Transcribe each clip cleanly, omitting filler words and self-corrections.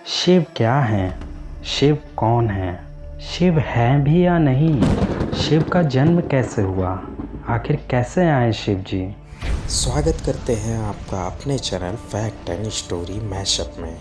शिव क्या हैं? शिव कौन हैं? शिव हैं भी या नहीं? शिव का जन्म कैसे हुआ? आखिर कैसे आए शिव जी? स्वागत करते हैं आपका अपने channel fact and story mashup में।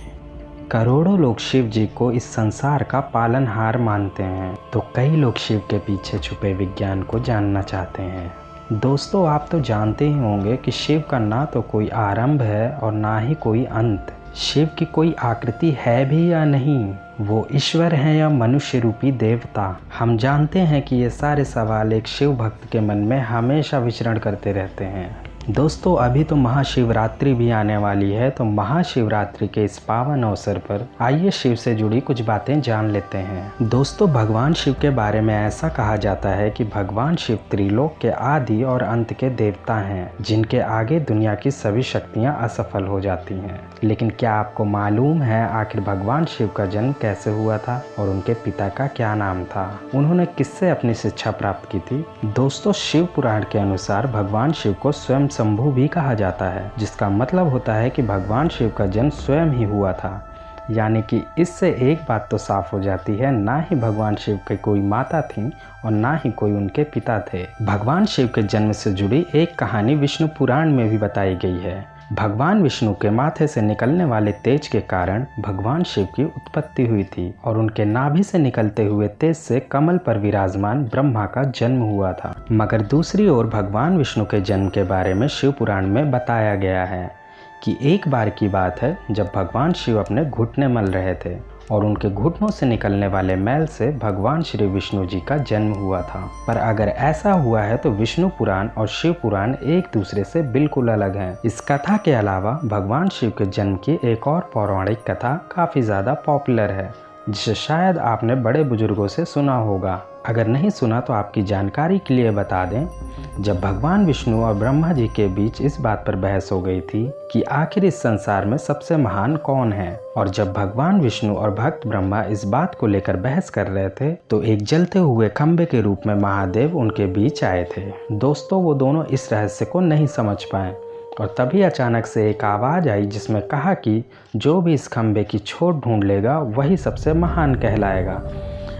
करोड़ों लोग शिव जी को इस संसार का पालनहार मानते हैं, तो कई लोग शिव के पीछे छुपे विज्ञान को जानना चाहते हैं। दोस्तों, आप तो जानते ही होंगे कि शिव का ना तो कोई आरंभ है और ना ही कोई अंत। शिव की कोई आकृति है भी या नहीं? वो ईश्वर है या मनुष्य रूपी देवता? हम जानते हैं कि ये सारे सवाल एक शिव भक्त के मन में हमेशा विचरण करते रहते हैं। दोस्तों, अभी तो महाशिवरात्रि भी आने वाली है, तो महाशिवरात्रि के इस पावन अवसर पर आइए शिव से जुड़ी कुछ बातें जान लेते हैं। दोस्तों, भगवान शिव के बारे में ऐसा कहा जाता है कि भगवान शिव त्रिलोक के आदि और अंत के देवता हैं, जिनके आगे दुनिया की सभी शक्तियां असफल हो जाती हैं। लेकिन क्या आपको मालूम है आखिर भगवान शिव का जन्म कैसे हुआ था और उनके पिता का क्या नाम था? उन्होंने किससे अपनी शिक्षा प्राप्त की थी? दोस्तों, शिव पुराण के अनुसार भगवान शिव को स्वयं शंभु भी कहा जाता है, जिसका मतलब होता है कि भगवान शिव का जन्म स्वयं ही हुआ था। यानी कि इससे एक बात तो साफ हो जाती है, ना ही भगवान शिव की कोई माता थी और ना ही कोई उनके पिता थे। भगवान शिव के जन्म से जुड़ी एक कहानी विष्णु पुराण में भी बताई गई है। भगवान विष्णु के माथे से निकलने वाले तेज के कारण भगवान शिव की उत्पत्ति हुई थी और उनके नाभि से निकलते हुए तेज से कमल पर विराजमान ब्रह्मा का जन्म हुआ था। मगर दूसरी ओर भगवान विष्णु के जन्म के बारे में शिव पुराण में बताया गया है कि एक बार की बात है जब भगवान शिव अपने घुटने मल रहे थे और उनके घुटनों से निकलने वाले मैल से भगवान श्री विष्णु जी का जन्म हुआ था। पर अगर ऐसा हुआ है तो विष्णु पुराण और शिव पुराण एक दूसरे से बिल्कुल अलग हैं। इस कथा के अलावा भगवान शिव के जन्म की एक और पौराणिक कथा काफ़ी ज़्यादा पॉपुलर है, जिसे शायद आपने बड़े बुजुर्गों से सुना होगा। अगर नहीं सुना तो आपकी जानकारी के लिए बता दें, जब भगवान विष्णु और ब्रह्मा जी के बीच इस बात पर बहस हो गई थी कि आखिर इस संसार में सबसे महान कौन है, और जब भगवान विष्णु और भक्त ब्रह्मा इस बात को लेकर बहस कर रहे थे तो एक जलते हुए खंबे के रूप में महादेव उनके बीच आए थे। दोस्तों, वो दोनों इस रहस्य को नहीं समझ पाए और तभी अचानक से एक आवाज़ आई जिसमें कहा कि जो भी इस खंबे की छोर ढूंढ लेगा वही सबसे महान कहलाएगा।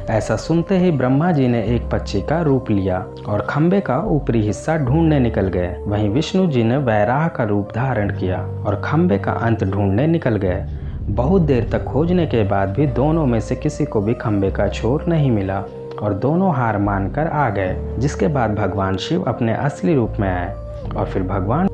ऐसा सुनते ही ब्रह्मा जी ने एक पक्षी का रूप लिया और खंबे का ऊपरी हिस्सा ढूंढने निकल गए। वहीं विष्णु जी ने वैराह का रूप धारण किया और खंबे का अंत ढूंढने निकल गए। बहुत देर तक खोजने के बाद भी दोनों में से किसी को भी खंबे का छोर नहीं मिला और दोनों हार मानकर आ गए। जिसके बाद भगवान शिव अपने असली रूप में आए और फिर भगवान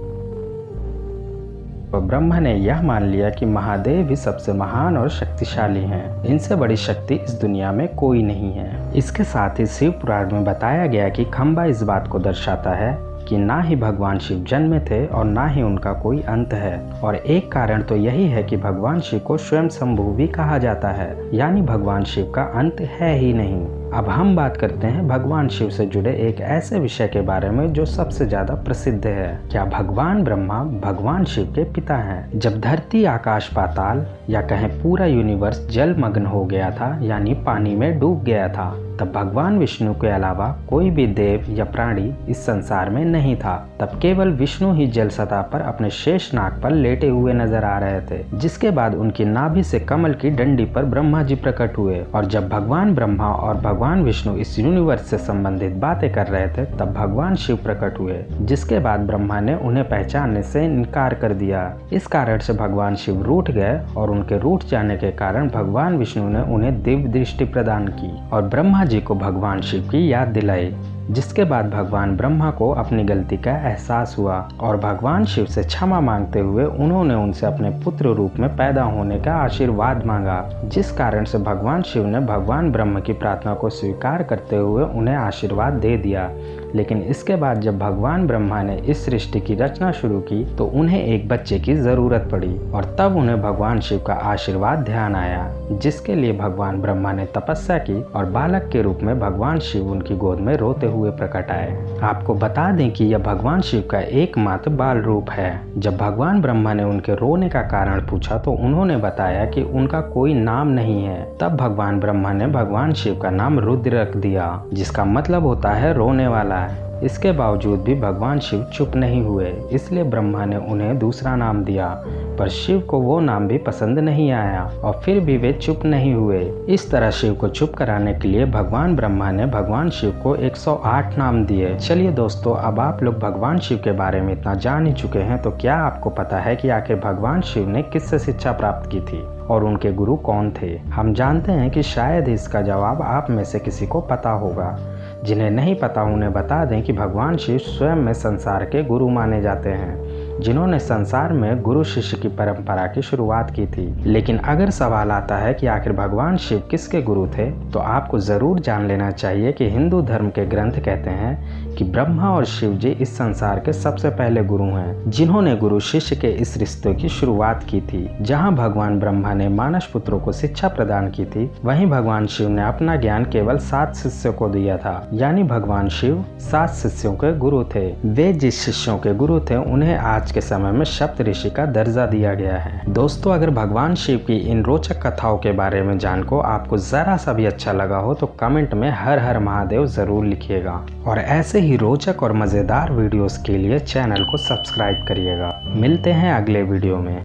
ब्रह्मा ने यह मान लिया कि महादेव ही सबसे महान और शक्तिशाली हैं। इनसे बड़ी शक्ति इस दुनिया में कोई नहीं है। इसके साथ ही शिव पुराण में बताया गया कि खंबा इस बात को दर्शाता है कि ना ही भगवान शिव जन्मे थे और ना ही उनका कोई अंत है। और एक कारण तो यही है कि भगवान शिव को स्वयं शंभु भी कहा जाता है, यानी भगवान शिव का अंत है ही नहीं। अब हम बात करते हैं भगवान शिव से जुड़े एक ऐसे विषय के बारे में जो सबसे ज्यादा प्रसिद्ध है। क्या भगवान ब्रह्मा भगवान शिव के पिता हैं? जब धरती, आकाश, पाताल या कहें पूरा यूनिवर्स जलमग्न हो गया था, यानी पानी में डूब गया था, तब भगवान विष्णु के अलावा कोई भी देव या प्राणी इस संसार में नहीं था। तब केवल विष्णु ही जल सतह पर अपने शेष नाग पर लेटे हुए नजर आ रहे थे। जिसके बाद उनकी नाभि से कमल की डंडी पर ब्रह्मा जी प्रकट हुए और जब भगवान ब्रह्मा और भगवान विष्णु इस यूनिवर्स से संबंधित बातें कर रहे थे तब भगवान शिव प्रकट हुए। जिसके बाद ब्रह्मा ने उन्हें पहचानने से इनकार कर दिया। इस कारण से भगवान शिव रूठ गए और उनके रूठ जाने के कारण भगवान विष्णु ने उन्हें दिव्य दृष्टि प्रदान की और ब्रह्मा जी को भगवान शिव की याद दिलाई। जिसके बाद भगवान ब्रह्मा को अपनी गलती का एहसास हुआ और भगवान शिव से क्षमा मांगते हुए उन्होंने उनसे अपने पुत्र रूप में पैदा होने का आशीर्वाद मांगा। जिस कारण से भगवान शिव ने भगवान ब्रह्मा की प्रार्थना को स्वीकार करते हुए उन्हें आशीर्वाद दे दिया। लेकिन इसके बाद जब भगवान ब्रह्मा ने इस सृष्टि की रचना शुरू की तो उन्हें एक बच्चे की जरूरत पड़ी और तब उन्हें भगवान शिव का आशीर्वाद ध्यान आया, जिसके लिए भगवान ब्रह्मा ने तपस्या की और बालक के रूप में भगवान शिव उनकी गोद में रोते हुए प्रकट आए। आपको बता दें कि यह भगवान शिव का एकमात्र बाल रूप है। जब भगवान ब्रह्मा ने उनके रोने का कारण पूछा तो उन्होंने बताया कि उनका कोई नाम नहीं है। तब भगवान ब्रह्मा ने भगवान शिव का नाम रुद्र रख दिया, जिसका मतलब होता है रोने वाला है। इसके बावजूद भी भगवान शिव चुप नहीं हुए, इसलिए ब्रह्मा ने उन्हें दूसरा नाम दिया, पर शिव को वो नाम भी पसंद नहीं आया और फिर भी वे चुप नहीं हुए। इस तरह शिव को चुप कराने के लिए भगवान ब्रह्मा ने भगवान शिव को 108 नाम दिए। चलिए दोस्तों, अब आप लोग भगवान शिव के बारे में इतना जान ही चुके हैं, तो क्या आपको पता है कि आखिर भगवान शिव ने किससे शिक्षा प्राप्त की थी और उनके गुरु कौन थे? हम जानते हैं कि शायद इसका जवाब आप में से किसी को पता होगा। जिन्हें नहीं पता उन्हें बता दें कि भगवान शिव स्वयं में संसार के गुरु माने जाते हैं, जिन्होंने संसार में गुरु शिष्य की परंपरा की शुरुआत की थी। लेकिन अगर सवाल आता है कि आखिर भगवान शिव किसके गुरु थे, तो आपको ज़रूर जान लेना चाहिए कि हिंदू धर्म के ग्रंथ कहते हैं कि ब्रह्मा और शिव जी इस संसार के सबसे पहले गुरु हैं, जिन्होंने गुरु शिष्य के इस रिश्ते की शुरुआत की थी। जहाँ भगवान ब्रह्मा ने मानस पुत्रों को शिक्षा प्रदान की थी, वहीं भगवान शिव ने अपना ज्ञान केवल 7 शिष्यों को दिया था, यानी भगवान शिव 7 शिष्यों के गुरु थे। वे जिस शिष्यों के गुरु थे उन्हें आज के समय में सप्त ऋषि का दर्जा दिया गया है। दोस्तों, अगर भगवान शिव की इन रोचक कथाओं के बारे में जानकर आपको जरा सा भी अच्छा लगा हो तो कमेंट में हर हर महादेव जरूर लिखिएगा और ऐसे ही रोचक और मजेदार वीडियोस के लिए चैनल को सब्सक्राइब करिएगा। मिलते हैं अगले वीडियो में।